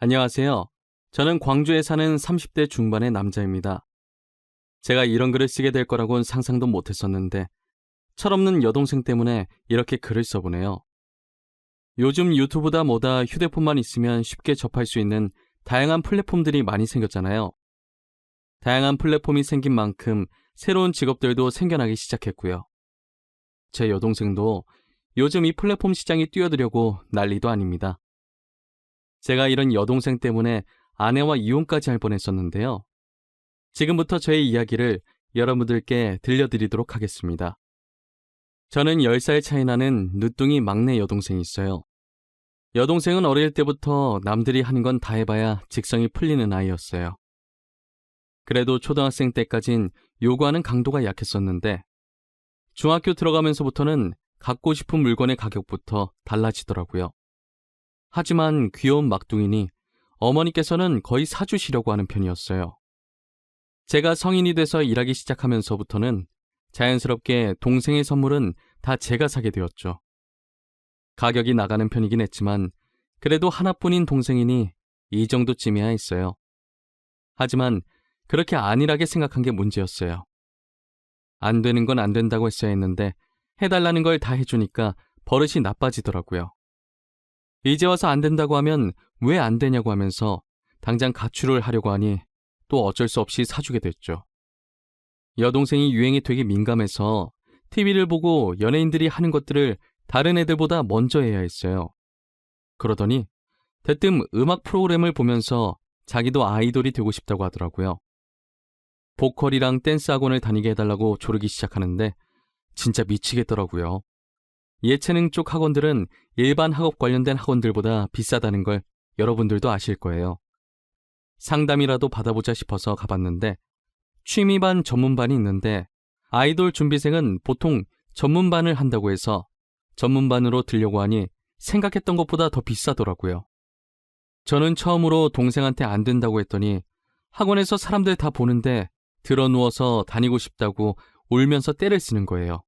안녕하세요. 저는 광주에 사는 30대 중반의 남자입니다. 제가 이런 글을 쓰게 될 거라고는 상상도 못했었는데 철없는 여동생 때문에 이렇게 글을 써보네요. 요즘 유튜브다 뭐다 휴대폰만 있으면 쉽게 접할 수 있는 다양한 플랫폼들이 많이 생겼잖아요. 다양한 플랫폼이 생긴 만큼 새로운 직업들도 생겨나기 시작했고요. 제 여동생도 요즘 이 플랫폼 시장에 뛰어들려고 난리도 아닙니다. 제가 이런 여동생 때문에 아내와 이혼까지 할 뻔했었는데요. 지금부터 저의 이야기를 여러분들께 들려드리도록 하겠습니다. 저는 10살 차이 나는 늦둥이 막내 여동생이 있어요. 여동생은 어릴 때부터 남들이 하는 건 다 해봐야 직성이 풀리는 아이였어요. 그래도 초등학생 때까진 요구하는 강도가 약했었는데 중학교 들어가면서부터는 갖고 싶은 물건의 가격부터 달라지더라고요. 하지만 귀여운 막둥이니 어머니께서는 거의 사주시려고 하는 편이었어요. 제가 성인이 돼서 일하기 시작하면서부터는 자연스럽게 동생의 선물은 다 제가 사게 되었죠. 가격이 나가는 편이긴 했지만 그래도 하나뿐인 동생이니 이 정도쯤이야 했어요. 하지만 그렇게 안일하게 생각한 게 문제였어요. 안 되는 건 안 된다고 했어야 했는데 해달라는 걸 다 해주니까 버릇이 나빠지더라고요. 이제 와서 안 된다고 하면 왜 안 되냐고 하면서 당장 가출을 하려고 하니 또 어쩔 수 없이 사주게 됐죠. 여동생이 유행에 되게 민감해서 TV를 보고 연예인들이 하는 것들을 다른 애들보다 먼저 해야 했어요. 그러더니 대뜸 음악 프로그램을 보면서 자기도 아이돌이 되고 싶다고 하더라고요. 보컬이랑 댄스 학원을 다니게 해달라고 조르기 시작하는데 진짜 미치겠더라고요. 예체능 쪽 학원들은 일반 학업 관련된 학원들보다 비싸다는 걸 여러분들도 아실 거예요. 상담이라도 받아보자 싶어서 가봤는데 취미반 전문반이 있는데 아이돌 준비생은 보통 전문반을 한다고 해서 전문반으로 들려고 하니 생각했던 것보다 더 비싸더라고요. 저는 처음으로 동생한테 안 된다고 했더니 학원에서 사람들 다 보는데 드러누워서 다니고 싶다고 울면서 떼를 쓰는 거예요.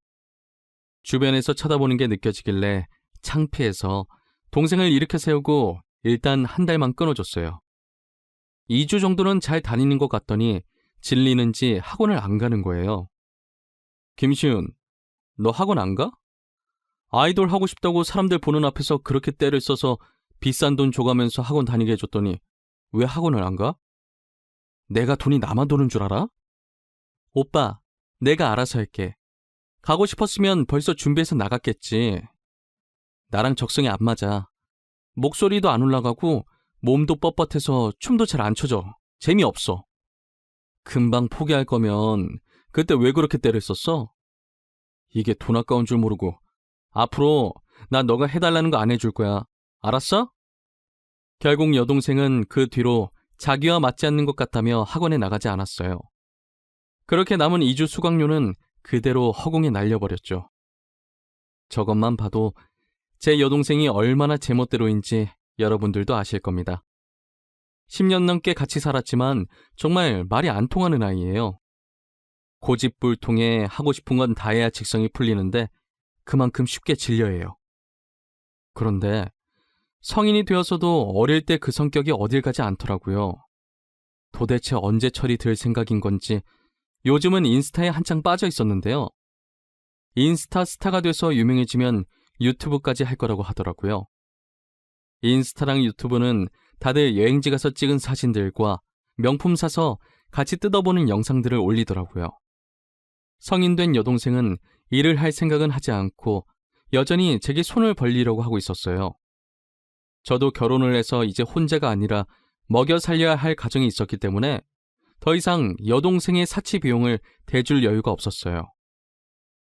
주변에서 쳐다보는 게 느껴지길래 창피해서 동생을 일으켜 세우고 일단 한 달만 끊어줬어요. 2주 정도는 잘 다니는 것 같더니 질리는지 학원을 안 가는 거예요. 김시훈, 너 학원 안 가? 아이돌 하고 싶다고 사람들 보는 앞에서 그렇게 떼를 써서 비싼 돈 줘가면서 학원 다니게 해줬더니 왜 학원을 안 가? 내가 돈이 나만 도는 줄 알아? 오빠, 내가 알아서 할게. 가고 싶었으면 벌써 준비해서 나갔겠지. 나랑 적성이 안 맞아. 목소리도 안 올라가고 몸도 뻣뻣해서 춤도 잘 안 춰져. 재미없어. 금방 포기할 거면 그때 왜 그렇게 때를 썼어? 이게 돈 아까운 줄 모르고 앞으로 나 너가 해달라는 거 안 해줄 거야. 알았어? 결국 여동생은 그 뒤로 자기와 맞지 않는 것 같다며 학원에 나가지 않았어요. 그렇게 남은 2주 수강료는 그대로 허공에 날려버렸죠. 저것만 봐도 제 여동생이 얼마나 제멋대로인지 여러분들도 아실 겁니다. 10년 넘게 같이 살았지만 정말 말이 안 통하는 아이예요. 고집불통에 하고 싶은 건 다 해야 직성이 풀리는데 그만큼 쉽게 질려해요. 그런데 성인이 되어서도 어릴 때 그 성격이 어딜 가지 않더라고요. 도대체 언제 철이 들 생각인 건지 요즘은 인스타에 한창 빠져 있었는데요. 인스타 스타가 돼서 유명해지면 유튜브까지 할 거라고 하더라고요. 인스타랑 유튜브는 다들 여행지 가서 찍은 사진들과 명품 사서 같이 뜯어보는 영상들을 올리더라고요. 성인 된 여동생은 일을 할 생각은 하지 않고 여전히 제게 손을 벌리려고 하고 있었어요. 저도 결혼을 해서 이제 혼자가 아니라 먹여 살려야 할 가정이 있었기 때문에 더 이상 여동생의 사치 비용을 대줄 여유가 없었어요.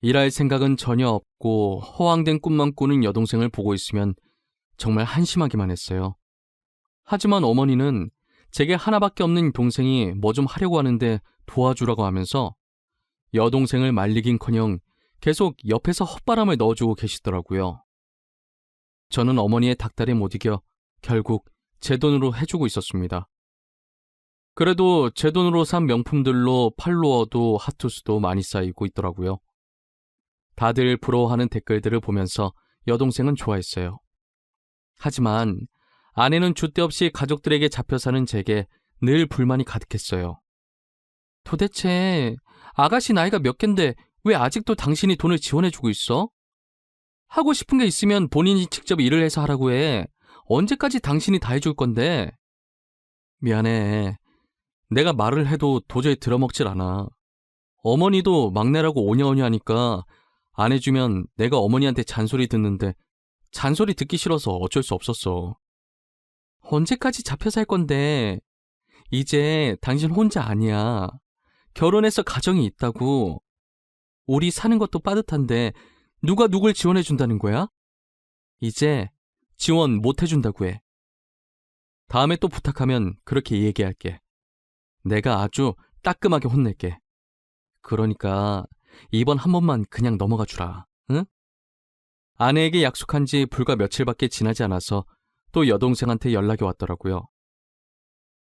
일할 생각은 전혀 없고 허황된 꿈만 꾸는 여동생을 보고 있으면 정말 한심하기만 했어요. 하지만 어머니는 제게 하나밖에 없는 동생이 뭐 좀 하려고 하는데 도와주라고 하면서 여동생을 말리긴커녕 계속 옆에서 헛바람을 넣어주고 계시더라고요. 저는 어머니의 닥달에 못 이겨 결국 제 돈으로 해주고 있었습니다. 그래도 제 돈으로 산 명품들로 팔로워도 하투수도 많이 쌓이고 있더라고요. 다들 부러워하는 댓글들을 보면서 여동생은 좋아했어요. 하지만 아내는 줏대 없이 가족들에게 잡혀 사는 제게 늘 불만이 가득했어요. 도대체 아가씨 나이가 몇 갠데 왜 아직도 당신이 돈을 지원해주고 있어? 하고 싶은 게 있으면 본인이 직접 일을 해서 하라고 해. 언제까지 당신이 다 해줄 건데? 미안해. 내가 말을 해도 도저히 들어먹질 않아. 어머니도 막내라고 오냐오냐 하니까 안 해주면 내가 어머니한테 잔소리 듣는데 잔소리 듣기 싫어서 어쩔 수 없었어. 언제까지 잡혀 살 건데? 이제 당신 혼자 아니야. 결혼해서 가정이 있다고. 우리 사는 것도 빠듯한데 누가 누굴 지원해준다는 거야? 이제 지원 못 해준다고 해. 다음에 또 부탁하면 그렇게 얘기할게. 내가 아주 따끔하게 혼낼게. 그러니까 이번 한 번만 그냥 넘어가 주라. 응? 아내에게 약속한 지 불과 며칠밖에 지나지 않아서 또 여동생한테 연락이 왔더라고요.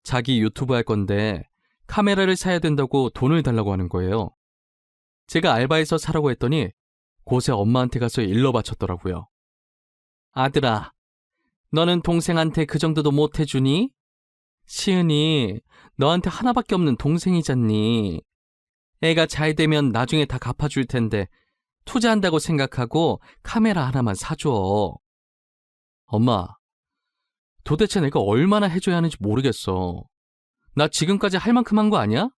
자기 유튜브 할 건데 카메라를 사야 된다고 돈을 달라고 하는 거예요. 제가 알바해서 사라고 했더니 곳에 엄마한테 가서 일러 바쳤더라고요. 아들아, 너는 동생한테 그 정도도 못 해주니? 시은이 너한테 하나밖에 없는 동생이잖니. 애가 잘 되면 나중에 다 갚아줄 텐데 투자한다고 생각하고 카메라 하나만 사줘. 엄마, 도대체 내가 얼마나 해줘야 하는지 모르겠어. 나 지금까지 할 만큼 한 거 아니야?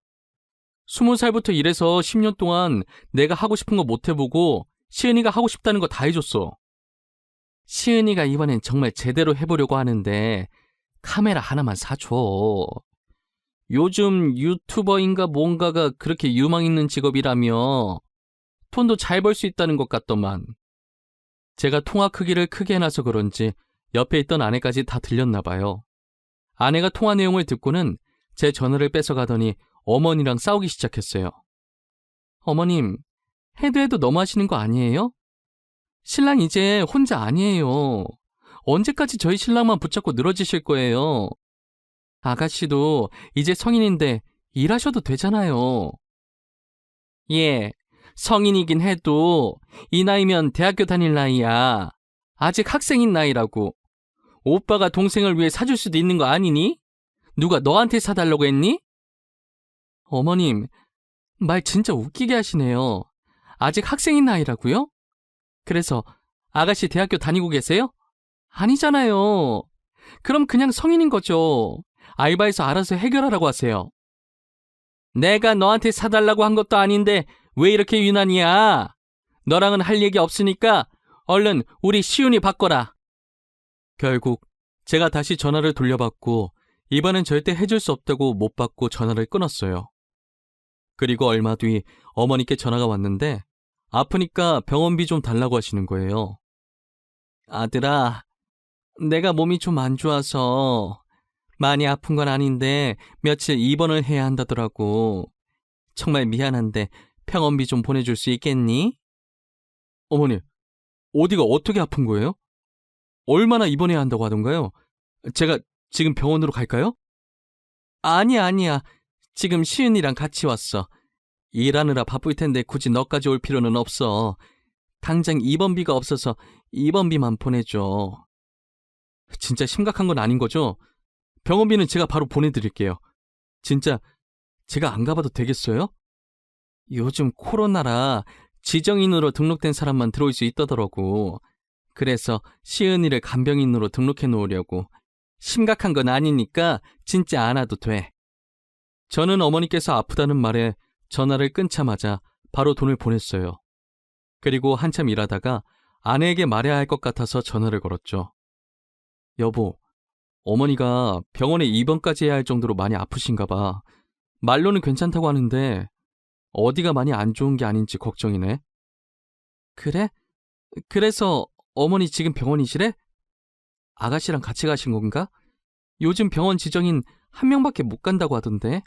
20살부터 일해서 10년 동안 내가 하고 싶은 거 못 해보고 시은이가 하고 싶다는 거 다 해줬어. 시은이가 이번엔 정말 제대로 해보려고 하는데 카메라 하나만 사줘. 요즘 유튜버인가 뭔가가 그렇게 유망 있는 직업이라며 돈도 잘 벌 수 있다는 것 같더만. 제가 통화 크기를 크게 해놔서 그런지 옆에 있던 아내까지 다 들렸나 봐요. 아내가 통화 내용을 듣고는 제 전화를 뺏어가더니 어머니랑 싸우기 시작했어요. 어머님, 해도 너무 하시는 거 아니에요? 신랑 이제 혼자 아니에요. 언제까지 저희 신랑만 붙잡고 늘어지실 거예요? 아가씨도 이제 성인인데 일하셔도 되잖아요. 예, 성인이긴 해도 이 나이면 대학교 다닐 나이야. 아직 학생인 나이라고. 오빠가 동생을 위해 사줄 수도 있는 거 아니니? 누가 너한테 사달라고 했니? 어머님, 말 진짜 웃기게 하시네요. 아직 학생인 나이라고요? 그래서 아가씨 대학교 다니고 계세요? 아니잖아요. 그럼 그냥 성인인 거죠. 알바해서 알아서 해결하라고 하세요. 내가 너한테 사달라고 한 것도 아닌데 왜 이렇게 유난이야? 너랑은 할 얘기 없으니까 얼른 우리 시윤이 바꿔라. 결국 제가 다시 전화를 돌려받고 이번엔 절대 해줄 수 없다고 못 받고 전화를 끊었어요. 그리고 얼마 뒤 어머니께 전화가 왔는데 아프니까 병원비 좀 달라고 하시는 거예요. 아들아, 내가 몸이 좀 안 좋아서 많이 아픈 건 아닌데 며칠 입원을 해야 한다더라고. 정말 미안한데 병원비 좀 보내줄 수 있겠니? 어머니, 어디가 어떻게 아픈 거예요? 얼마나 입원해야 한다고 하던가요? 제가 지금 병원으로 갈까요? 아니야. 지금 시은이랑 같이 왔어. 일하느라 바쁠 텐데 굳이 너까지 올 필요는 없어. 당장 입원비가 없어서 입원비만 보내줘. 진짜 심각한 건 아닌 거죠? 병원비는 제가 바로 보내드릴게요. 진짜 제가 안 가봐도 되겠어요? 요즘 코로나라 지정인으로 등록된 사람만 들어올 수 있다더라고. 그래서 시은이를 간병인으로 등록해 놓으려고. 심각한 건 아니니까 진짜 안 와도 돼. 저는 어머니께서 아프다는 말에 전화를 끊자마자 바로 돈을 보냈어요. 그리고 한참 일하다가 아내에게 말해야 할 것 같아서 전화를 걸었죠. 여보, 어머니가 병원에 입원까지 해야 할 정도로 많이 아프신가 봐. 말로는 괜찮다고 하는데 어디가 많이 안 좋은 게 아닌지 걱정이네. 그래? 그래서 어머니 지금 병원이시래? 아가씨랑 같이 가신 건가? 요즘 병원 지정인 한 명밖에 못 간다고 하던데.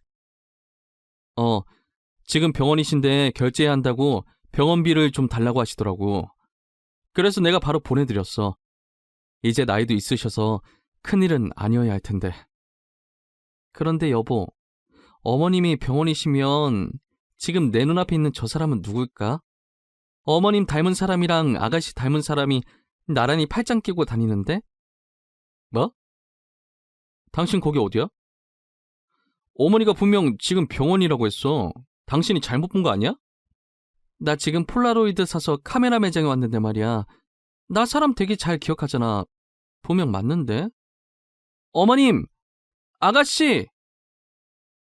지금 병원이신데 결제해야 한다고 병원비를 좀 달라고 하시더라고. 그래서 내가 바로 보내드렸어. 이제 나이도 있으셔서 큰일은 아니어야 할 텐데. 그런데 여보, 어머님이 병원이시면 지금 내 눈앞에 있는 저 사람은 누굴까? 어머님 닮은 사람이랑 아가씨 닮은 사람이 나란히 팔짱 끼고 다니는데? 뭐? 당신 거기 어디야? 어머니가 분명 지금 병원이라고 했어. 당신이 잘못 본 거 아니야? 나 지금 폴라로이드 사서 카메라 매장에 왔는데 말이야. 나 사람 되게 잘 기억하잖아. 분명 맞는데? 어머님! 아가씨!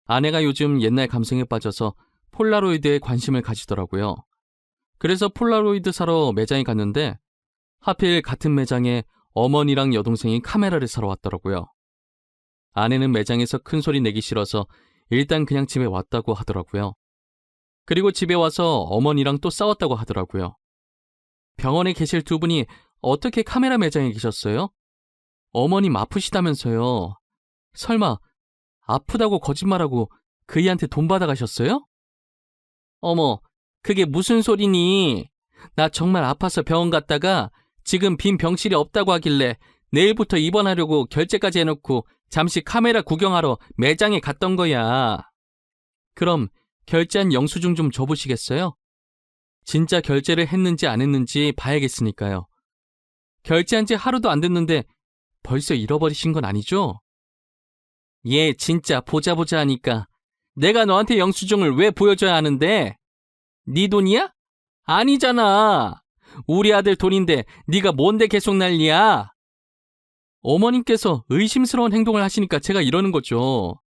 아내가 요즘 옛날 감성에 빠져서 폴라로이드에 관심을 가지더라고요. 그래서 폴라로이드 사러 매장에 갔는데 하필 같은 매장에 어머니랑 여동생이 카메라를 사러 왔더라고요. 아내는 매장에서 큰 소리 내기 싫어서 일단 그냥 집에 왔다고 하더라고요. 그리고 집에 와서 어머니랑 또 싸웠다고 하더라고요. 병원에 계실 두 분이 어떻게 카메라 매장에 계셨어요? 어머님 아프시다면서요. 설마 아프다고 거짓말하고 그이한테 돈 받아가셨어요? 어머, 그게 무슨 소리니? 나 정말 아파서 병원 갔다가 지금 빈 병실이 없다고 하길래 내일부터 입원하려고 결제까지 해놓고 잠시 카메라 구경하러 매장에 갔던 거야. 그럼 결제한 영수증 좀 줘보시겠어요? 진짜 결제를 했는지 안 했는지 봐야겠으니까요. 결제한 지 하루도 안 됐는데 벌써 잃어버리신 건 아니죠? 얘 진짜 보자 하니까 내가 너한테 영수증을 왜 보여줘야 하는데? 네 돈이야? 아니잖아. 우리 아들 돈인데 네가 뭔데 계속 난리야? 어머님께서 의심스러운 행동을 하시니까 제가 이러는 거죠.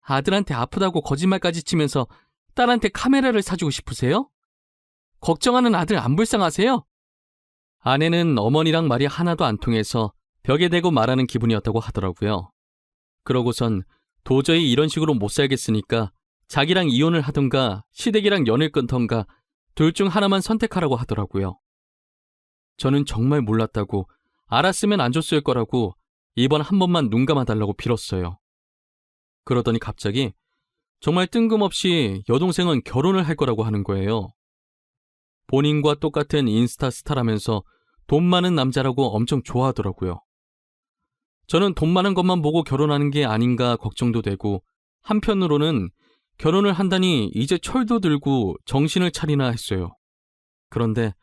아들한테 아프다고 거짓말까지 치면서 딸한테 카메라를 사주고 싶으세요? 걱정하는 아들 안 불쌍하세요? 아내는 어머니랑 말이 하나도 안 통해서 벽에 대고 말하는 기분이었다고 하더라고요. 그러고선 도저히 이런 식으로 못 살겠으니까 자기랑 이혼을 하던가 시댁이랑 연을 끊던가 둘 중 하나만 선택하라고 하더라고요. 저는 정말 몰랐다고 알았으면 안 줬을 거라고 이번 한 번만 눈 감아달라고 빌었어요. 그러더니 갑자기 정말 뜬금없이 여동생은 결혼을 할 거라고 하는 거예요. 본인과 똑같은 인스타 스타라면서 돈 많은 남자라고 엄청 좋아하더라고요. 저는 돈 많은 것만 보고 결혼하는 게 아닌가 걱정도 되고 한편으로는 결혼을 한다니 이제 철도 들고 정신을 차리나 했어요. 그런데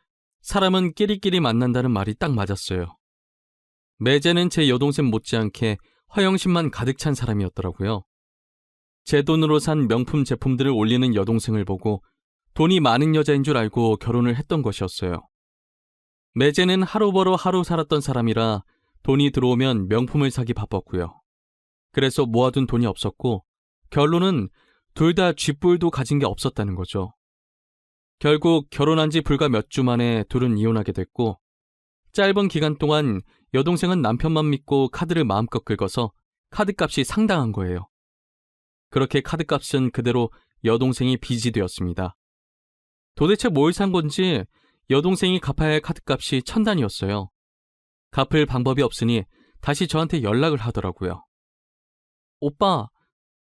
사람은 끼리끼리 만난다는 말이 딱 맞았어요. 매제는 제 여동생 못지않게 허영심만 가득 찬 사람이었더라고요. 제 돈으로 산 명품 제품들을 올리는 여동생을 보고 돈이 많은 여자인 줄 알고 결혼을 했던 것이었어요. 매제는 하루 벌어 하루 살았던 사람이라 돈이 들어오면 명품을 사기 바빴고요. 그래서 모아둔 돈이 없었고 결론은 둘 다 쥐뿔도 가진 게 없었다는 거죠. 결국 결혼한 지 불과 몇 주 만에 둘은 이혼하게 됐고 짧은 기간 동안 여동생은 남편만 믿고 카드를 마음껏 긁어서 카드값이 상당한 거예요. 그렇게 카드값은 그대로 여동생이 빚이 되었습니다. 도대체 뭘 산 건지 여동생이 갚아야 할 카드값이 1,000단이었어요. 갚을 방법이 없으니 다시 저한테 연락을 하더라고요. 오빠,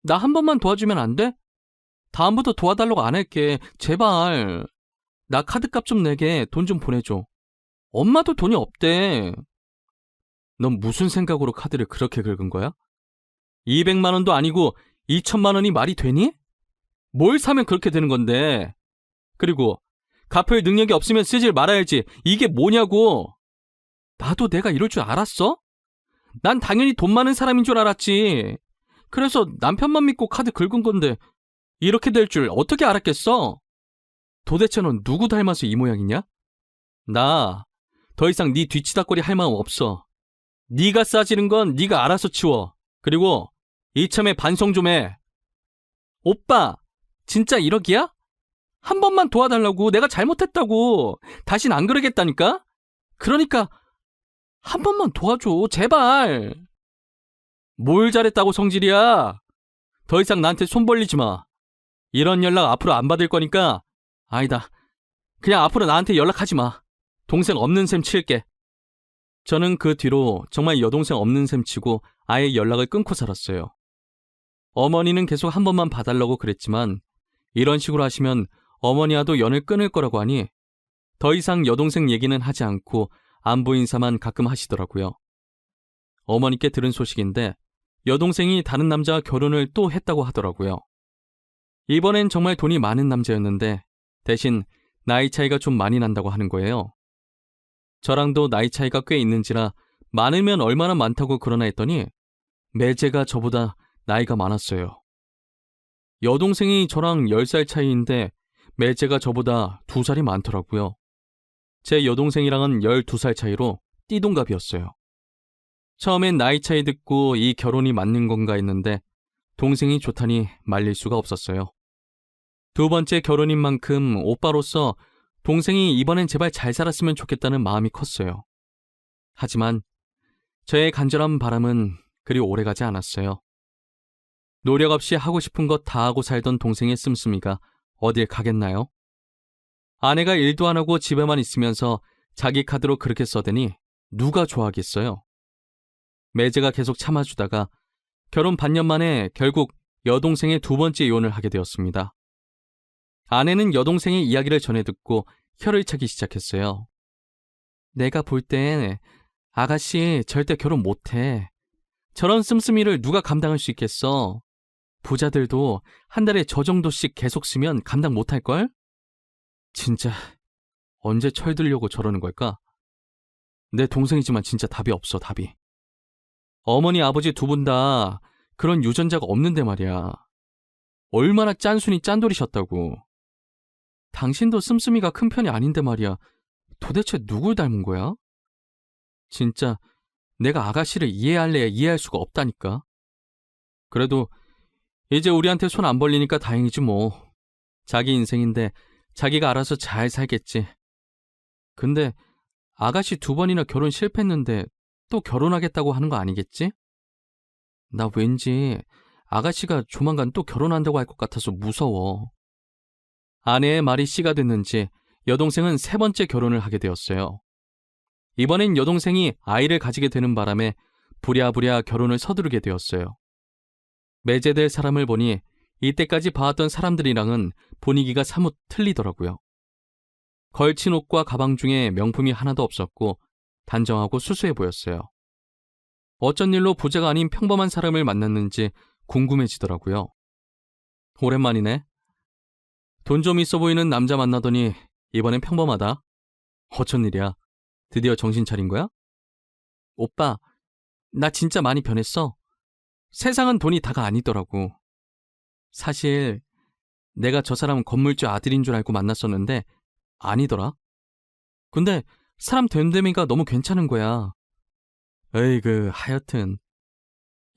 나 한 번만 도와주면 안 돼? 다음부터 도와달라고 안 할게. 제발. 나 카드값 좀 내게 돈 좀 보내줘. 엄마도 돈이 없대. 넌 무슨 생각으로 카드를 그렇게 긁은 거야? 200만 원도 아니고 2천만 원이 말이 되니? 뭘 사면 그렇게 되는 건데. 그리고 갚을 능력이 없으면 쓰질 말아야지. 이게 뭐냐고. 나도 내가 이럴 줄 알았어? 난 당연히 돈 많은 사람인 줄 알았지. 그래서 남편만 믿고 카드 긁은 건데 이렇게 될 줄 어떻게 알았겠어? 도대체 넌 누구 닮아서 이 모양이냐? 나 더 이상 네 뒤치다꺼리 할 마음 없어. 네가 싸지는 건 네가 알아서 치워. 그리고 이참에 반성 좀 해. 오빠, 진짜 1억이야? 한 번만 도와달라고. 내가 잘못했다고. 다신 안 그러겠다니까? 그러니까 한 번만 도와줘. 제발. 뭘 잘했다고 성질이야? 더 이상 나한테 손 벌리지 마. 이런 연락 앞으로 안 받을 거니까. 아니다. 그냥 앞으로 나한테 연락하지 마. 동생 없는 셈 칠게. 저는 그 뒤로 정말 여동생 없는 셈 치고 아예 연락을 끊고 살았어요. 어머니는 계속 한 번만 봐달라고 그랬지만 이런 식으로 하시면 어머니와도 연을 끊을 거라고 하니 더 이상 여동생 얘기는 하지 않고 안부 인사만 가끔 하시더라고요. 어머니께 들은 소식인데 여동생이 다른 남자와 결혼을 또 했다고 하더라고요. 이번엔 정말 돈이 많은 남자였는데 대신 나이 차이가 좀 많이 난다고 하는 거예요. 저랑도 나이 차이가 꽤 있는지라 많으면 얼마나 많다고 그러나 했더니 매제가 저보다 나이가 많았어요. 여동생이 저랑 10살 차이인데 매제가 저보다 2살이 많더라고요. 제 여동생이랑은 12살 차이로 띠동갑이었어요. 처음엔 나이 차이 듣고 이 결혼이 맞는 건가 했는데 동생이 좋다니 말릴 수가 없었어요. 두 번째 결혼인 만큼 오빠로서 동생이 이번엔 제발 잘 살았으면 좋겠다는 마음이 컸어요. 하지만 저의 간절한 바람은 그리 오래가지 않았어요. 노력 없이 하고 싶은 것 다 하고 살던 동생의 씀씀이가 어딜 가겠나요? 아내가 일도 안 하고 집에만 있으면서 자기 카드로 그렇게 써대니 누가 좋아하겠어요? 매제가 계속 참아주다가 결혼 반년 만에 결국 여동생의 2번째 이혼을 하게 되었습니다. 아내는 여동생의 이야기를 전해 듣고 혀를 차기 시작했어요. 내가 볼 땐 아가씨 절대 결혼 못해. 저런 씀씀이를 누가 감당할 수 있겠어? 부자들도 한 달에 저 정도씩 계속 쓰면 감당 못할걸? 진짜 언제 철들려고 저러는 걸까? 내 동생이지만 진짜 답이 없어, 답이. 어머니 아버지 2분 다 그런 유전자가 없는데 말이야. 얼마나 짠순이 짠돌이셨다고. 당신도 씀씀이가 큰 편이 아닌데 말이야. 도대체 누굴 닮은 거야? 진짜 내가 아가씨를 이해할래야 이해할 수가 없다니까. 그래도 이제 우리한테 손 안 벌리니까 다행이지 뭐. 자기 인생인데 자기가 알아서 잘 살겠지. 근데 아가씨 2번이나 결혼 실패했는데 또 결혼하겠다고 하는 거 아니겠지? 나 왠지 아가씨가 조만간 또 결혼한다고 할 것 같아서 무서워. 아내의 말이 씨가 됐는지 여동생은 3번째 결혼을 하게 되었어요. 이번엔 여동생이 아이를 가지게 되는 바람에 부랴부랴 결혼을 서두르게 되었어요. 매제될 사람을 보니 이때까지 봐왔던 사람들이랑은 분위기가 사뭇 틀리더라고요. 걸친 옷과 가방 중에 명품이 하나도 없었고 단정하고 수수해 보였어요. 어쩐 일로 부자가 아닌 평범한 사람을 만났는지 궁금해지더라고요. 오랜만이네. 돈 좀 있어 보이는 남자 만나더니 이번엔 평범하다. 어쩐 일이야? 드디어 정신 차린 거야? 오빠, 나 진짜 많이 변했어. 세상은 돈이 다가 아니더라고. 사실 내가 저 사람 건물주 아들인 줄 알고 만났었는데 아니더라. 근데 사람 됨됨이가 너무 괜찮은 거야. 에이그 하여튼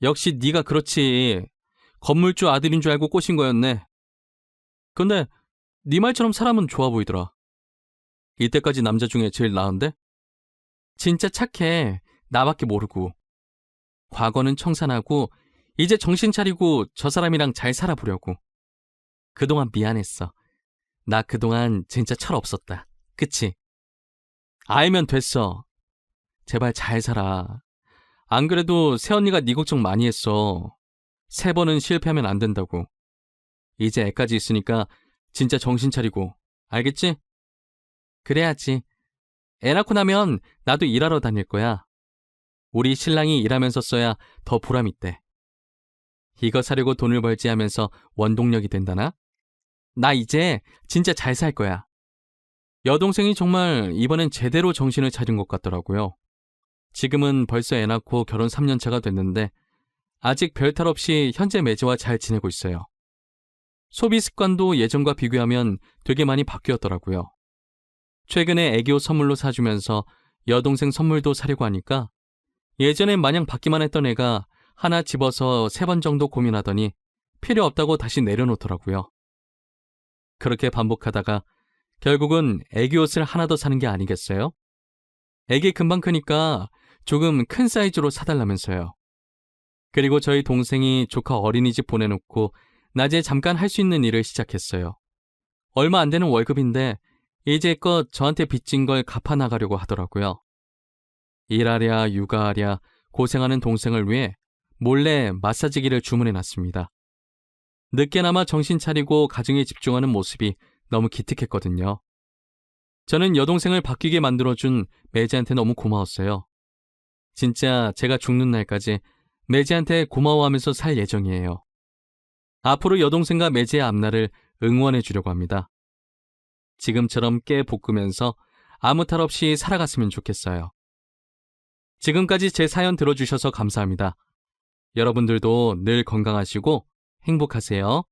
역시 네가 그렇지. 건물주 아들인 줄 알고 꼬신 거였네. 근데 네 말처럼 사람은 좋아 보이더라. 이때까지 남자 중에 제일 나은데? 진짜 착해. 나밖에 모르고. 과거는 청산하고 이제 정신 차리고 저 사람이랑 잘 살아보려고. 그동안 미안했어. 나 그동안 진짜 철 없었다. 그치? 알면 됐어. 제발 잘 살아. 안 그래도 새언니가 네 걱정 많이 했어. 3번은 실패하면 안 된다고. 이제 애까지 있으니까 진짜 정신 차리고. 알겠지? 그래야지. 애 낳고 나면 나도 일하러 다닐 거야. 우리 신랑이 일하면서 써야 더 보람 있대. 이거 사려고 돈을 벌지 하면서 원동력이 된다나? 나 이제 진짜 잘 살 거야. 여동생이 정말 이번엔 제대로 정신을 차린 것 같더라고요. 지금은 벌써 애 낳고 결혼 3년 차가 됐는데 아직 별탈 없이 현재 매제와 잘 지내고 있어요. 소비 습관도 예전과 비교하면 되게 많이 바뀌었더라고요. 최근에 애기옷 선물로 사주면서 여동생 선물도 사려고 하니까 예전엔 마냥 받기만 했던 애가 하나 집어서 3번 정도 고민하더니 필요 없다고 다시 내려놓더라고요. 그렇게 반복하다가 결국은 애기옷을 하나 더 사는 게 아니겠어요? 애기 금방 크니까 조금 큰 사이즈로 사달라면서요. 그리고 저희 동생이 조카 어린이집 보내놓고 낮에 잠깐 할 수 있는 일을 시작했어요. 얼마 안 되는 월급인데 이제껏 저한테 빚진 걸 갚아나가려고 하더라고요. 일하랴 육아하랴 고생하는 동생을 위해 몰래 마사지기를 주문해놨습니다. 늦게나마 정신 차리고 가정에 집중하는 모습이 너무 기특했거든요. 저는 여동생을 바뀌게 만들어준 매제한테 너무 고마웠어요. 진짜 제가 죽는 날까지 매제한테 고마워하면서 살 예정이에요. 앞으로 여동생과 매제의 앞날을 응원해 주려고 합니다. 지금처럼 깨 볶으면서 아무 탈 없이 살아갔으면 좋겠어요. 지금까지 제 사연 들어주셔서 감사합니다. 여러분들도 늘 건강하시고 행복하세요.